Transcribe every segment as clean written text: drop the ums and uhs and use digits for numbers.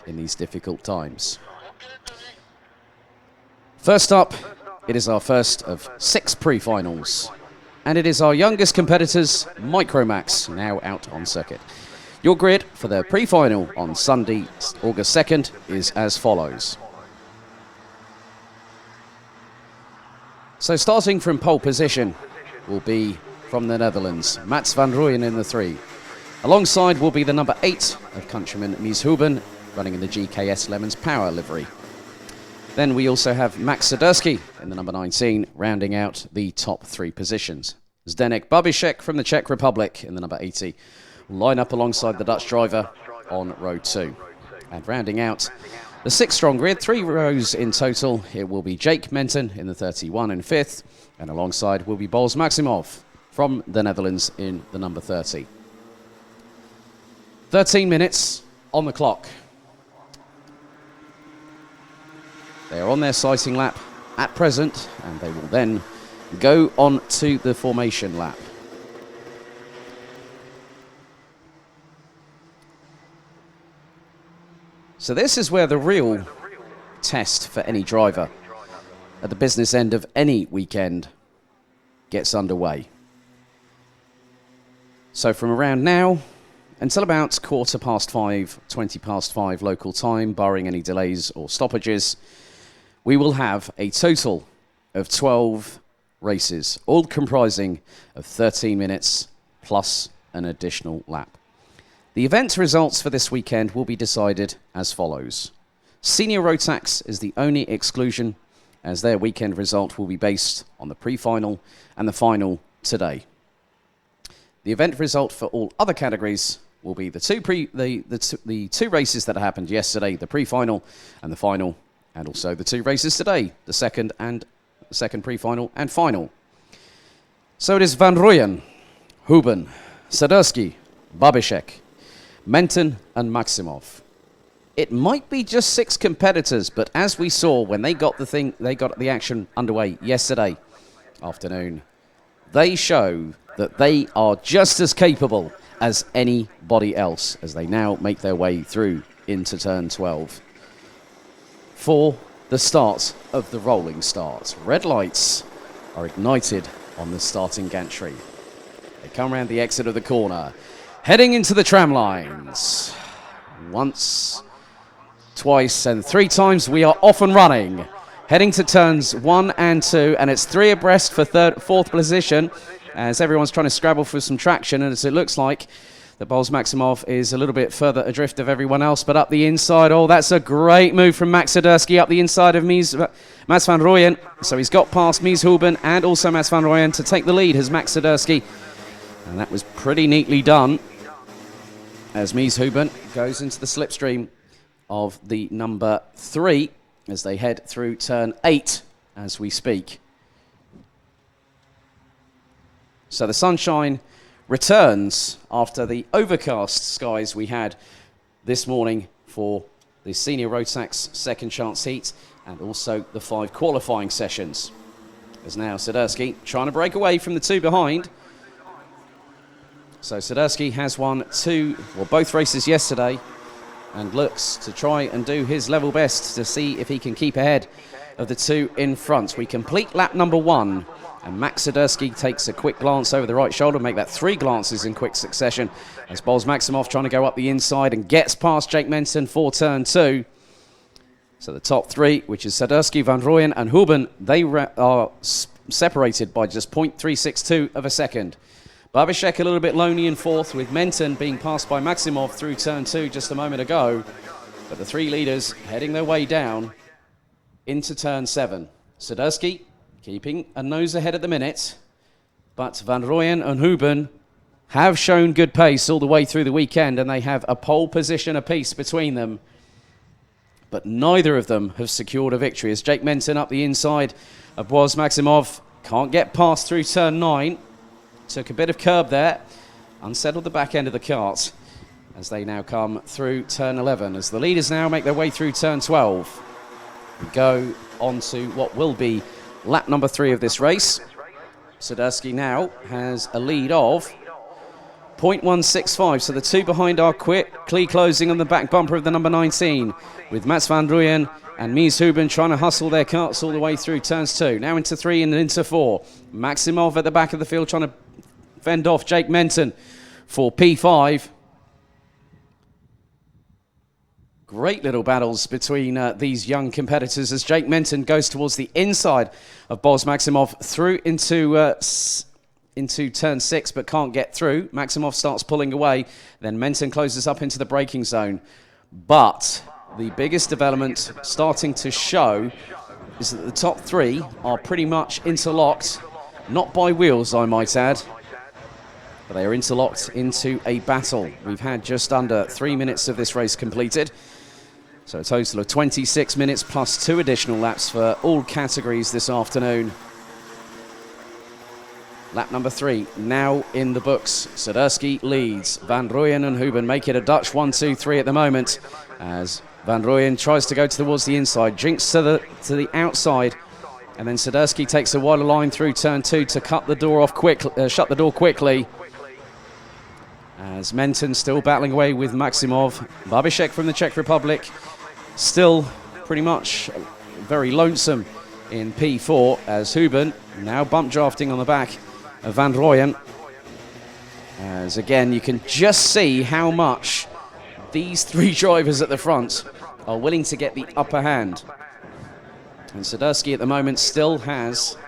in these difficult times. First up, it is our first of 6 pre-finals, and it is our youngest competitors, Micromax, now out on circuit. Your grid for the pre-final on Sunday, August 2nd, is as follows. So starting from pole position will be from the Netherlands, Mats van Rooyen in the 3. Alongside will be the number 8 of countryman Mies Houben, running in the GKS Lemons Power livery. Then we also have Max Sadurski in the number 19, rounding out the top 3 positions. Zdeněk Babíšek from the Czech Republic in the number 80 will line up alongside the Dutch driver on row 2. And rounding out the 6-strong grid, 3 rows in total, it will be Jake Menton in the 31 in 5th, and alongside will be Bols Maximov from the Netherlands in the number 30. 13 minutes on the clock. They are on their sighting lap at present, and they will then go on to the formation lap. So this is where the real test for any driver at the business end of any weekend gets underway. So from around now until about 5:15, 5:20 local time, barring any delays or stoppages, we will have a total of 12 races, all comprising of 13 minutes plus an additional lap. The event results for this weekend will be decided as follows. Senior Rotax is the only exclusion, as their weekend result will be based on the pre-final and the final today. The event result for all other categories will be the two races that happened yesterday, the pre-final and the final, and also the 2 races today, the second pre-final and final. So it is Van Rooyen, Houben, Sadurski, Babíšek, Menton and Maximov. It might be just 6 competitors, but as we saw when they got the action underway yesterday afternoon, they show that they are just as capable as anybody else as they now make their way through into turn 12. For the start of the rolling start. Red lights are ignited on the starting gantry. They come around the exit of the corner, heading into the tram lines. Once, twice, and 3 times we are off and running. Heading to turns 1 and 2, and it's 3 abreast for 4th position as everyone's trying to scrabble for some traction, and as it looks like the Bols Maximov is a little bit further adrift of everyone else, but up the inside, oh, that's a great move from Max Sadurski up the inside of Mats van Rooyen. So he's got past Mies Houben and also Mats van Rooyen to take the lead as Max Sadurski. And that was pretty neatly done as Mies Houben goes into the slipstream of the number 3 as they head through turn 8 as we speak. So the sunshine returns after the overcast skies we had this morning for the Senior Rotax second chance heat and also the 5 qualifying sessions. As now Sadurski trying to break away from the 2 behind. So Sadurski has won both races yesterday and looks to try and do his level best to see if he can keep ahead of the 2 in front. We complete lap number 1. And Max Sadurski takes a quick glance over the right shoulder, make that 3 glances in quick succession as Bols Maximov trying to go up the inside and gets past Jake Menton for turn 2. So the top 3, which is Sadurski, Van Rooyen and Houben, they are separated by just 0.362 of a second. Babíšek a little bit lonely in 4th, with Menton being passed by Maximov through turn 2 just a moment ago. But the 3 leaders heading their way down into turn 7. Sadurski keeping a nose ahead at the minute, but Van Rooyen and Houben have shown good pace all the way through the weekend, and they have a pole position apiece between them. But neither of them have secured a victory as Jake Menton up the inside of Bols Maximov can't get past through turn 9. Took a bit of curb there, unsettled the back end of the kart as they now come through turn 11. As the leaders now make their way through turn 12, we go on to what will be lap number 3 of this race. Sadurski now has a lead of 0.165, so the two behind are quickly closing on the back bumper of the number 19, with Mats van Rooyen and Mies Huben trying to hustle their carts all the way through turns 2. Now into 3 and into 4. Maximov at the back of the field trying to fend off Jake Menton for P5. Great little battles between these young competitors as Jake Menton goes towards the inside of Boz Maximov through into turn 6 but can't get through. Maximov starts pulling away, then Menton closes up into the braking zone. But the biggest development starting to show is that the top 3 are pretty much interlocked, not by wheels I might add, but they are interlocked into a battle. We've had just under 3 minutes of this race completed. So a total of 26 minutes plus 2 additional laps for all categories this afternoon. Lap number 3 now in the books. Swiderski leads. Van Rooyen and Huben make it a Dutch 1-2-3 at the moment as Van Rooyen tries to go towards the inside, jinks to the outside, and then Swiderski takes a wider line through turn 2 to cut the door off shut the door quickly. As Menton still battling away with Maximov. Babishek from the Czech Republic still pretty much very lonesome in P4 as Huben now bump drafting on the back of Van Rooyen. As again, you can just see how much these 3 drivers at the front are willing to get the upper hand. And Swiderski at the moment still has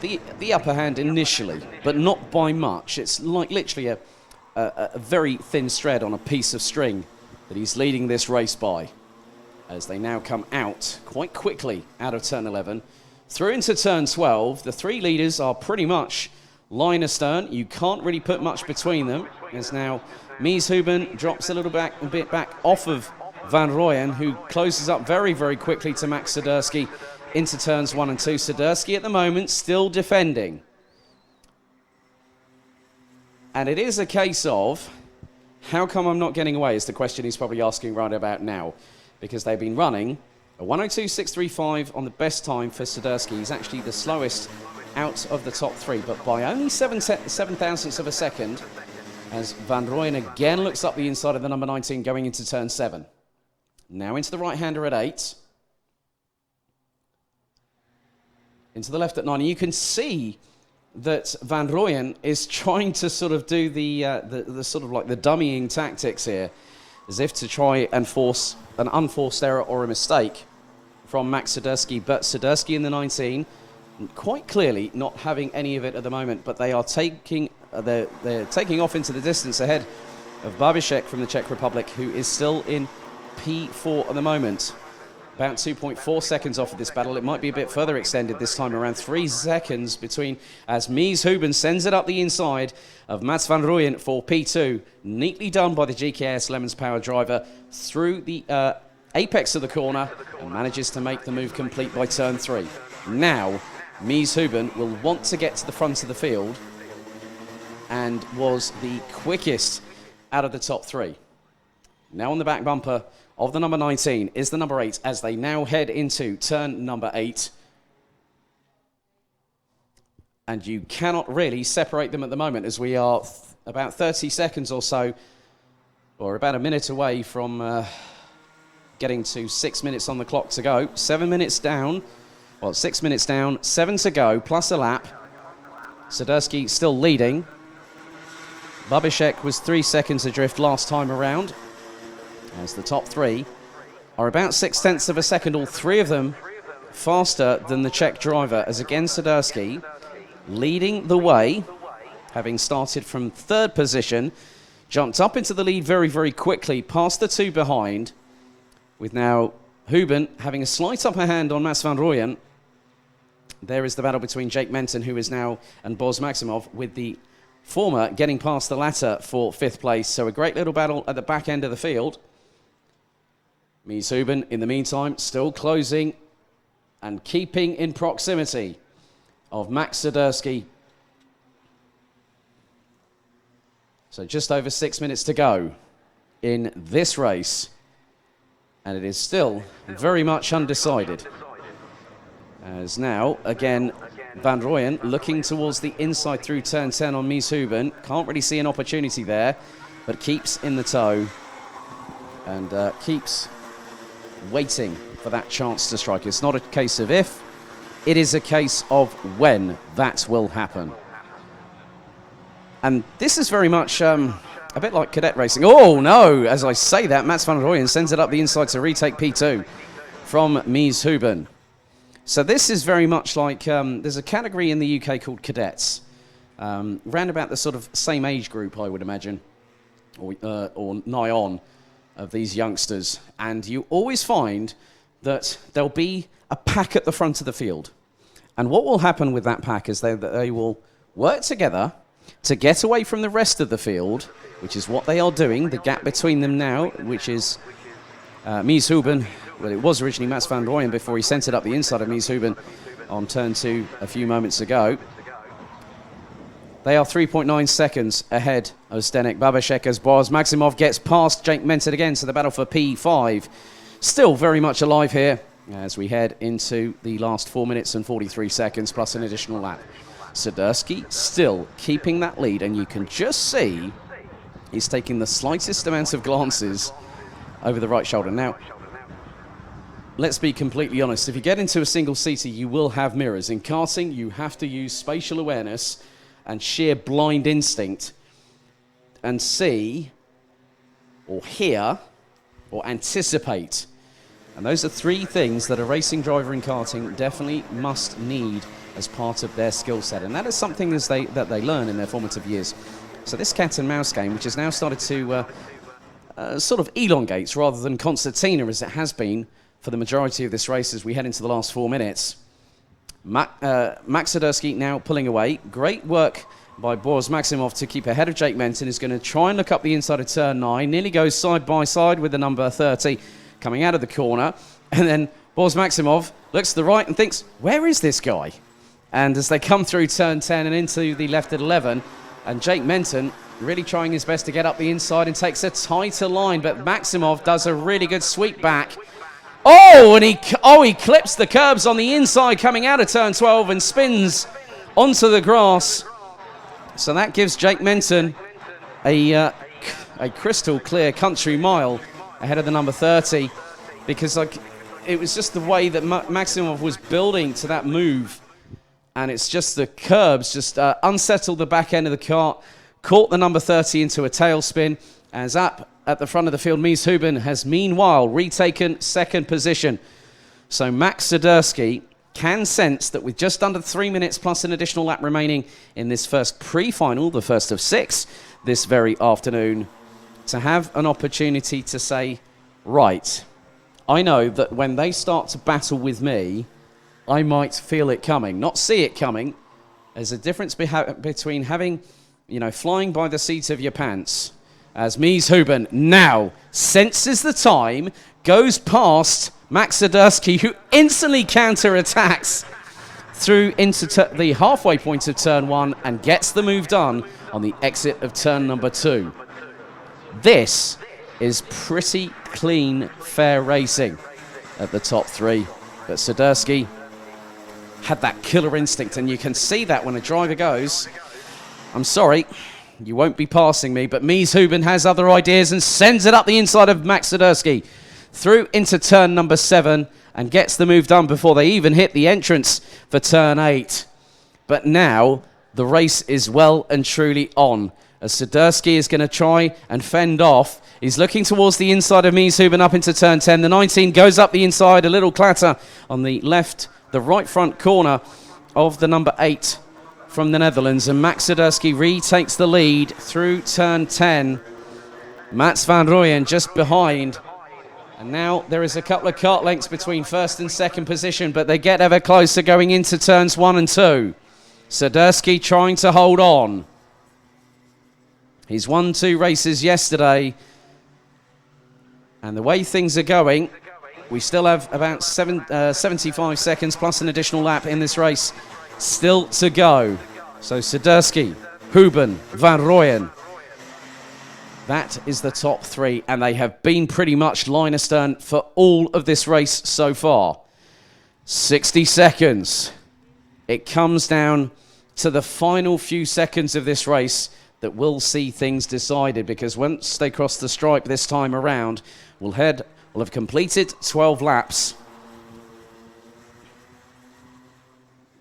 the upper hand initially, but not by much. It's like literally a very thin thread on a piece of string that he's leading this race by, as they now come out quite quickly out of turn 11. Through into turn 12, the 3 leaders are pretty much line astern. You can't really put much between them, as now Mies Huben drops a bit back off of Van Rooyen, who closes up very, very quickly to Max Swiderski into turns 1 and 2. Swiderski at the moment still defending. And it is a case of, how come I'm not getting away, is the question he's probably asking right about now. Because they've been running a 1:02.635 on the best time for Swiderski. He's actually the slowest out of the top 3, but by only 7 thousandths of a second, as Van Rooyen again looks up the inside of the number 19 going into turn 7. Now into the right-hander at 8. Into the left at 9. And you can see that Van Rooyen is trying to sort of do the sort of like the dummying tactics here, as if to try and force an unforced error or a mistake from Max Swiderski. But Swiderski in the 19, quite clearly not having any of it at the moment, but they are taking off into the distance ahead of Babishek from the Czech Republic, who is still in P4 at the moment. About 2.4 seconds off of this battle. It might be a bit further extended this time, around 3 seconds between, as Mies Huben sends it up the inside of Mats van Rooyen for P2. Neatly done by the GKS Lemons Power driver through the apex of the corner and manages to make the move complete by turn 3. Now, Mies Huben will want to get to the front of the field and was the quickest out of the top 3. Now on the back bumper of the number 19 is the number 8 as they now head into turn number 8. And you cannot really separate them at the moment, as we are about 30 seconds or so, or about a minute away from getting to 6 minutes on the clock to go. 7 minutes down, well, 6 minutes down, 7 to go, plus a lap. Swiderski still leading. Babishek was 3 seconds adrift last time around, as the top 3 are about 0.6 of a second, all 3 of them faster than the Czech driver, as again Swiderski leading the way, having started from 3rd position, jumped up into the lead very, very quickly, past the 2 behind, with now Huben having a slight upper hand on Mats van Rooyen. There is the battle between Jake Menton, who is now, and Boz Maximov, with the former getting past the latter for 5th place. So a great little battle at the back end of the field. Mies Huben, in the meantime, still closing and keeping in proximity of Max Swiderski. So just over 6 minutes to go in this race. And it is still very much undecided. As now, again, Van Rooyen looking towards the inside through turn 10 on Mies Huben. Can't really see an opportunity there, but keeps in the toe and keeps waiting for that chance to strike. It's not a case of if, it is a case of when that will happen. And this is very much a bit like cadet racing. Oh no, as I say that, Mats van Rooyen sends it up the inside to retake P2 from Mies Huben. So this is very much like, there's a category in the UK called cadets, round about the sort of same age group, I would imagine, or nigh on, of these youngsters. And you always find that there'll be a pack at the front of the field. And what will happen with that pack is they will work together to get away from the rest of the field, which is what they are doing. The gap between them now, which is Mies Huben. Well, it was originally Mats van Rooyen before he sent it up the inside of Mies Huben on turn 2 a few moments ago. They are 3.9 seconds ahead of Zdeněk Babešek as Boaz Maximov gets past Jake Menton again to the battle for P5. Still very much alive here as we head into the last 4 minutes and 43 seconds plus an additional lap. Swiderski still keeping that lead, and you can just see he's taking the slightest amount of glances over the right shoulder. Now, let's be completely honest. If you get into a single-seater, you will have mirrors. In karting, you have to use spatial awareness and sheer blind instinct and see or hear or anticipate. And those are three things that a racing driver in karting definitely must need as part of their skill set. And that is something that they learn in their formative years. So this cat and mouse game, which has now started to sort of elongate rather than concertina as it has been for the majority of this race as we head into the last 4 minutes. Max Swiderski now pulling away. Great work by Boaz Maximov to keep ahead of Jake Menton. Is going to try and look up the inside of turn 9. Nearly goes side by side with the number 30 coming out of the corner. And then Boaz Maximov looks to the right and thinks, where is this guy? And as they come through turn 10 and into the left at 11, and Jake Menton really trying his best to get up the inside and takes a tighter line, but Maximov does a really good sweep back. Oh, and he clips the curbs on the inside coming out of turn 12 and spins onto the grass. So that gives Jake Menton a crystal clear country mile ahead of the number 30, because it was just the way that Maximov was building to that move, and it's just the curbs just unsettled the back end of the kart, caught the number 30 into a tailspin, as up at the front of the field, Mies Huben has meanwhile retaken second position. So Max Swiderski can sense that with just under 3 minutes plus an additional lap remaining in this first pre-final, the first of 6 this very afternoon, to have an opportunity to say, right, I know that when they start to battle with me, I might feel it coming, not see it coming. There's a difference between having, flying by the seat of your pants, as Mies Huben now senses the time, goes past Max Swiderski, who instantly counter-attacks through into the halfway point of turn 1 and gets the move done on the exit of turn number 2. This is pretty clean, fair racing at the top 3. But Swiderski had that killer instinct, and you can see that when a driver goes, I'm sorry, you won't be passing me, but Mies Huben has other ideas and sends it up the inside of Max Swiderski through into turn number 7 and gets the move done before they even hit the entrance for turn 8. But now the race is well and truly on, as Swiderski is going to try and fend off. He's looking towards the inside of Mies Huben up into turn 10. The 19 goes up the inside, a little clatter on the right front corner of the number 8 from the Netherlands, and Max Swiderski retakes the lead through turn 10. Mats van Rooyen just behind, and now there is a couple of kart lengths between first and second position, but they get ever closer going into turns 1 and 2. Swiderski trying to hold on. He's won 2 races yesterday, and the way things are going, we still have about 75 seconds plus an additional lap in this race still to go. So Swiderski, Huben, Van Rooyen. That is the top 3, and they have been pretty much line astern for all of this race so far. 60 seconds. it comes down to the final few seconds of this race that will see things decided, because once they cross the stripe this time around, we'll have completed 12 laps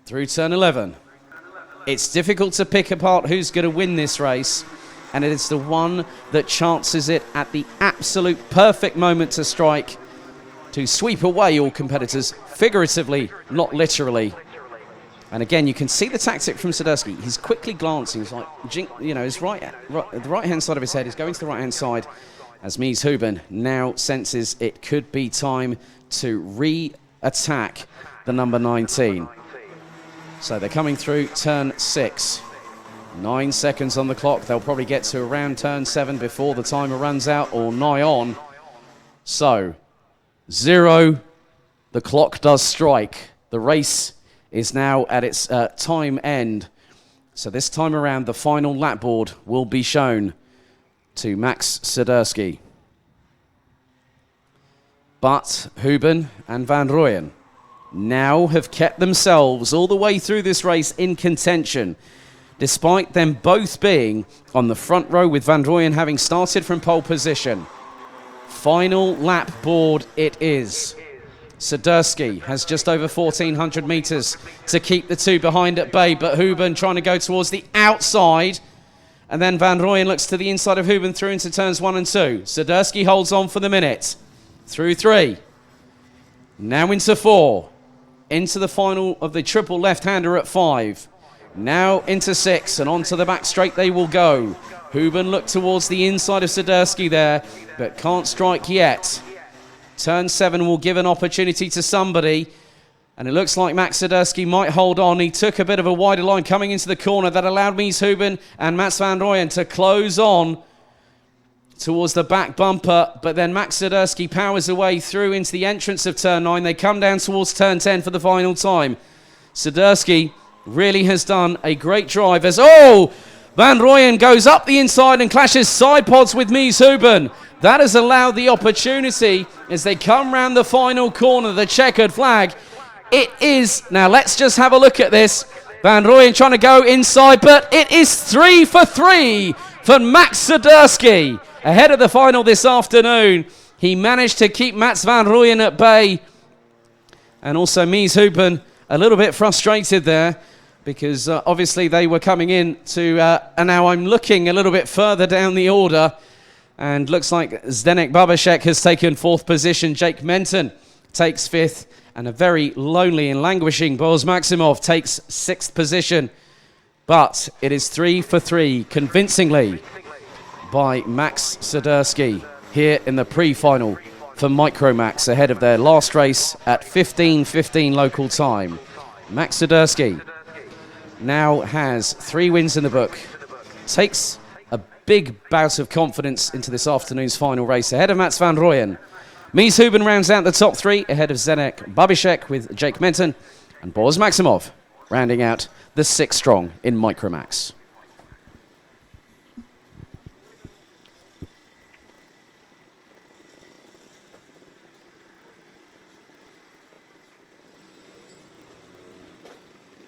through turn 11. It's difficult to pick apart who's going to win this race, and it is the one that chances it at the absolute perfect moment to strike, to sweep away all competitors, figuratively, not literally. And again, you can see the tactic from Swiderski. He's quickly glancing. He's like, you know, his the right-hand side of his head is going to the right-hand side, as Mies Huben now senses it could be time to re-attack the number 19. So they're coming through turn 6. 9 seconds on the clock. They'll probably get to around turn 7 before the timer runs out, or nigh on. So, 0, the clock does strike. The race is now at its time end. So this time around, the final lap board will be shown to Max Swiderski. But Huben and Van Rooyen now have kept themselves all the way through this race in contention, despite them both being on the front row, with Van Rooyen having started from pole position. Final lap board it is. Swiderski has just over 1,400 metres to keep the two behind at bay, but Huben trying to go towards the outside, and then Van Rooyen looks to the inside of Huben through into turns 1 and 2. Swiderski holds on for the minute. Through 3. Now into 4. Into the final of the triple left-hander at 5. Now into 6, and onto the back straight they will go. Huben looked towards the inside of Swiderski there, but can't strike yet. Turn 7 will give an opportunity to somebody, and it looks like Max Swiderski might hold on. He took a bit of a wider line coming into the corner that allowed Mies Huben and Mats Van Rooyen to close on towards the back bumper, but then Max Swiderski powers away through into the entrance of turn 9. They come down towards turn 10 for the final time. Swiderski really has done a great drive as, Van Rooyen goes up the inside and clashes side pods with Mies Huben. That has allowed the opportunity as they come round the final corner, the checkered flag. It is, now let's just have a look at this. Van Rooyen trying to go inside, but it is 3 for 3 for Max Swiderski. Ahead of the final this afternoon, he managed to keep Mats Van Rooyen at bay. And also Mies Huben a little bit frustrated there, because obviously they were coming in to, and now I'm looking a little bit further down the order, and looks like Zdenek Babashek has taken 4th position, Jake Menton takes 5th, and a very lonely and languishing Boz Maximov takes 6th position. But it is 3 for 3, convincingly, by Max Swiderski here in the pre-final for Micromax, ahead of their last race at 15:15 local time. Max Swiderski now has 3 wins in the book, takes a big bout of confidence into this afternoon's final race ahead of Mats Van Rooyen. Mies Huben rounds out the top 3 ahead of Zdenek Babashek with Jake Menton, and Boz Maximov rounding out the 6th strong in Micromax.